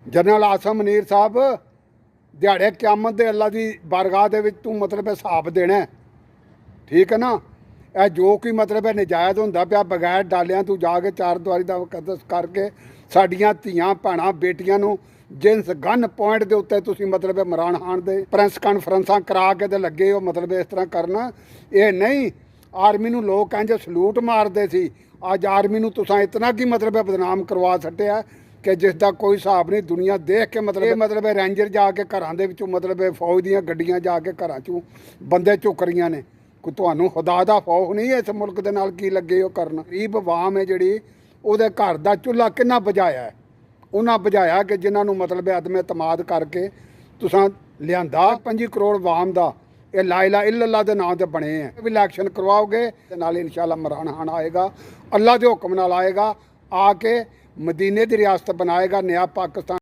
General Assam Munir साहब दिहाड़े क्यामत दे अल्लाह की बारगाह दे विच तू मतलब हिसाब देना है, ठीक है ना। यह जो कि मतलब है नजायज़ होंदा पिया बगैर डालियां तू जाके चार दुआरी दा कदस करके साडियां धीआं भैणां बेटियां नूं जिस गन पॉइंट के उत्ते तुसीं मतलब इमरान खान दे प्रैस कानफ्रेंसां करा के ते लगे हो मतलब इस तरह करना। ये नहीं आर्मी नूं लोग इंज सलूट मारते सी, अज आर्मी नूं तुसां इतना की मतलब बदनाम करवा छड्डिया कि जिसका कोई हिसाब नहीं। दुनिया देख के मतलब रेंजर जाके घरां दे विचों मतलब फौज दीयां गड्डियां जाके घरां चों बंदे चुक रहीआं ने। कोई तुहानूं खुदा दा खौफ नहीं इस मुल्क दे नाल की लगे हो करन। गरीब अवाम है जिहड़ी ਉਹਦੇ घर का चूल्हा किन्ना बुझाया है, उन्हें बुझाया कि जिन्होंने मतलब अदम एतमाद करके तुसां लियांदा 25 करोड़ अवाम का ये ला इलाहा इल्लल्लाह के नाम से बने हैं। भी इलैक्शन करवाओगे तो नाल इंशाअल्लाह इमरान खान आएगा, अल्लाह के हुक्म नाल आएगा, आके मदीने की रियासत बनाएगा, नया पाकिस्तान।